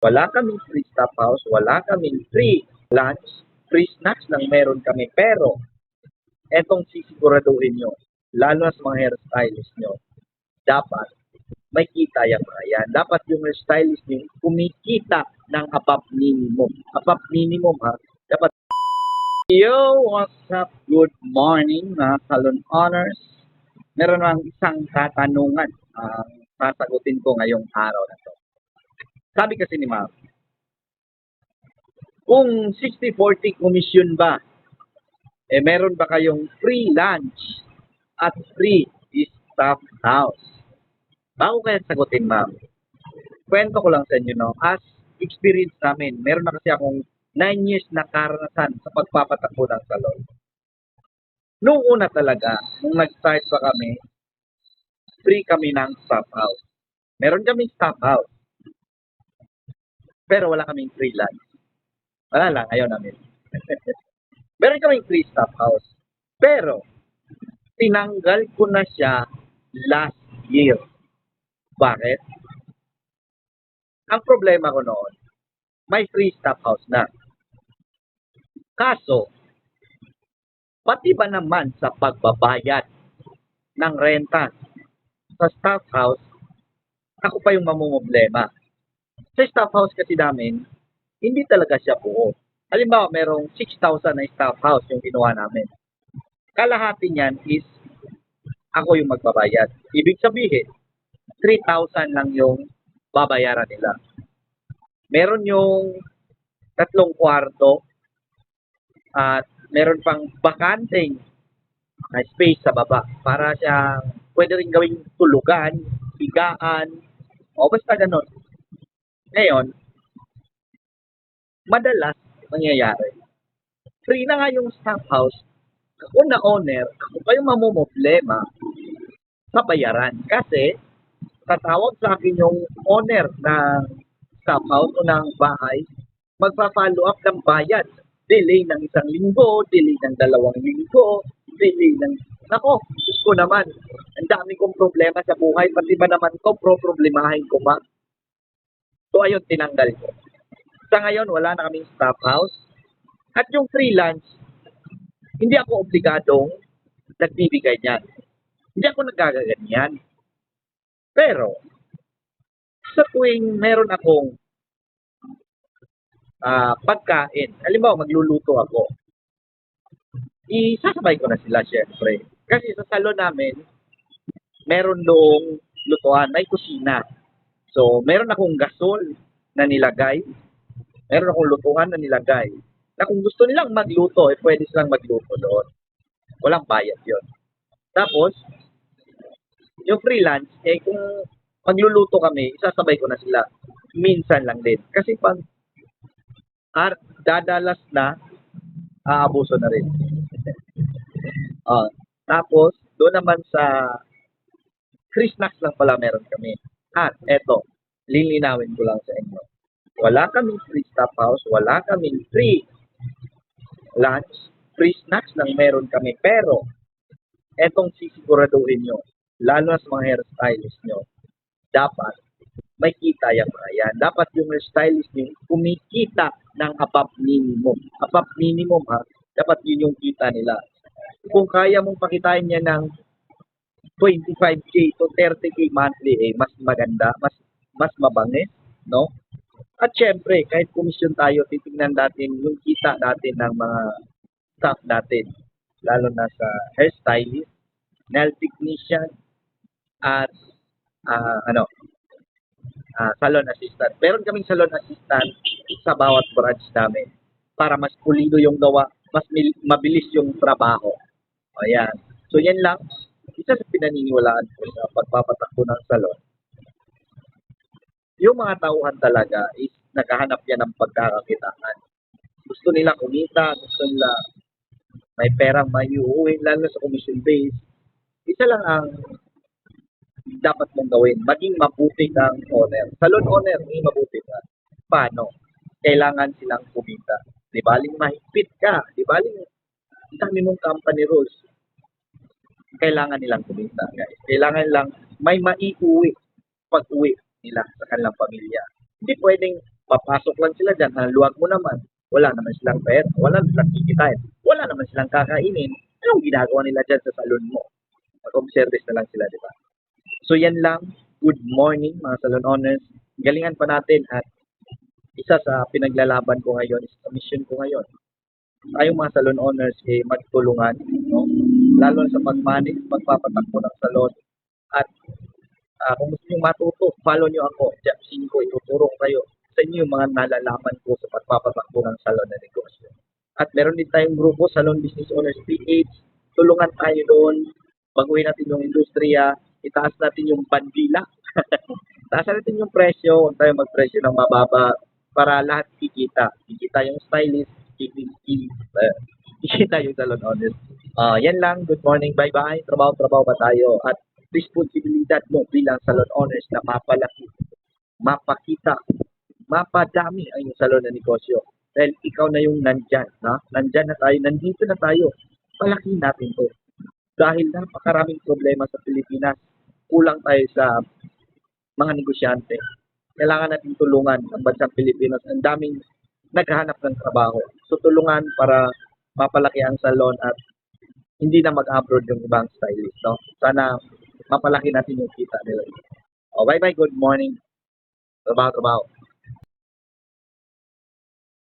Wala kaming free staff house, wala kaming free lunch, free snacks lang meron kami. Pero, etong sisiguraduhin nyo, lalo na sa mga hairstylist nyo, dapat may kita yung mga yan. Dapat yung hairstylist nyo kumikita ng above minimum. Above minimum ha. Dapat, yo, what's up? Good morning mga salon owners. Meron lang isang katanungan ang sasagutin ko ngayong araw na to. Sabi kasi ni ma'am, kung 60-40 commission ba, meron ba kayong free lunch at free staff house? Bago kaya sagutin, ma'am, kwento ko lang sa inyo, no? As experience namin, meron na kasi akong 9 years na karanasan sa pagpapatakbo ng salon. Noong una talaga, nung nag-start pa kami, free kami ng staff house. Meron kaming staff house. Pero wala kaming free lunch. Wala lang, ayaw namin. Meron kaming free staff house. Pero, tinanggal ko na siya last year. Bakit? Ang problema ko noon, may free staff house na. Kaso, pati ba naman sa pagbabayad ng renta sa staff house, ako pa yung mamumblema. Sa staff house kasi namin, hindi talaga siya buo. Halimbawa, merong 6,000 na staff house yung ginawa namin. Kalahati niyan is ako yung magbabayad. Ibig sabihin, 3,000 lang yung babayaran nila. Meron yung 3 kwarto at meron pang bakanteng space sa baba para siyang pwede rin gawing tulugan, higaan, o basta ganun. Ngayon, madalas nangyayari. Free na nga yung staff house, ako na owner, ako pa yung mamumblema sa bayaran. Kasi, tatawag sa akin yung owner ng staff house o ng bahay, magpa-follow up ng bayad. Delay ng 1 linggo, delay ng 2 linggo, delay ng... Nako, Diyos ko naman, ang dami kong problema sa buhay, pati ba naman to, problemahin ko ba? So, ayun, tinanggal ko. Sa ngayon, wala na kaming staff house. At yung freelance, hindi ako obligadong nagbibigay niyan. Hindi ako nagagaganyan. Pero, sa tuwing meron akong pagkain, halimbawa magluluto ako, isasabay ko na sila syempre. Kasi sa salon namin, meron doong lutuan, may kusina. So, meron akong gasol na nilagay, meron akong lutuan na nilagay, na kung gusto nilang magluto, pwede silang magluto doon. Walang bayad yon. Tapos, yung freelance, kung magluluto kami, isasabay ko na sila. Minsan lang din. Kasi pag dadalas na, aabuso na rin. Tapos, doon naman sa free snacks lang pala meron kami. At eto, lilinawin ko lang sa inyo. Wala kaming free staff house, wala kaming free lunch, free snacks lang meron kami. Pero, etong sisiguraduhin nyo, lalo na sa mga hairstylist nyo, dapat may kita yung mga yan. Dapat yung hairstylist nyo kumikita ng above minimum. Above minimum ha, dapat yun yung kita nila. Kung kaya mong pakitain niya ng 25K to 30K monthly, mas maganda, mas mabangis, no? At syempre, kahit komisyon tayo, titingnan natin yung kita natin ng mga staff natin, lalo na sa hairstylist, nail technician, at salon assistant. Meron kaming salon assistant sa bawat branch namin para mas pulido yung gawa, mas mabilis yung trabaho. Ayan. So yan lang, isa sa pinaniniwalaan ko sa pagpapatakbo ng salon. Yung mga tauhan talaga is naghahanap yan ng pagkakakitaan. Gusto nila kumita, gusto nila may perang maiuwi, lalo sa commission base. Isa lang ang dapat mong gawin, maging mabuti kang owner. Salon owner, maging mabuti ka. Paano? Kailangan silang kumita. Di baling mahigpit ka. Di baling dami mong company rules. Kailangan nilang kumita, guys. Kailangan lang may maiuwi pag-uwi nila sa kanilang pamilya. Hindi pwedeng papasok lang sila dyan, haluag mo naman, wala naman silang pera, wala silang kikitain, wala naman silang kakainin, anong ginagawa nila dyan sa salon mo? Mag-observe na lang sila, di ba? So yan lang, good morning mga salon owners, galingan pa natin at isa sa pinaglalaban ko ngayon, isa sa mission ko ngayon, tayong mga salon owners magtulungan, no? Lalo sa pag-manage, pagpapatakbo ng salon at kung gusto nyo matuto, follow nyo ako. Diyan 5, ituturo ko kayo sa inyo yung mga nalalaman ko sa pagpapatakbo ng salon na negosyo. At meron din tayong grupo, Salon Business Owners PH. Tulungan tayo doon. Baguhin natin yung industriya. Itaas natin yung bandila. Taas natin yung presyo. Huwag tayo magpresyo ng mababa para lahat kikita. Kikita yung stylist, kikita yung salon owners. Yan lang. Good morning. Bye-bye. Trabaho-trabaho pa tayo. At responsibilidad mo bilang salon owners na mapalaki, mapakita, mapadami ang iyong salon na negosyo. Dahil ikaw na yung nandyan, nandyan na tayo, nandito na tayo. Palakihin natin to. Dahil napakaraming problema sa Pilipinas, kulang tayo sa mga negosyante. Kailangan natin tulungan ang bansang Pilipinas. Ang daming naghahanap ng trabaho. So tulungan para mapalaki ang salon at hindi na mag-abroad yung ibang stylist. No? Sana mapalaki natin yung kita nila. Bye-bye, good morning. Trabaho.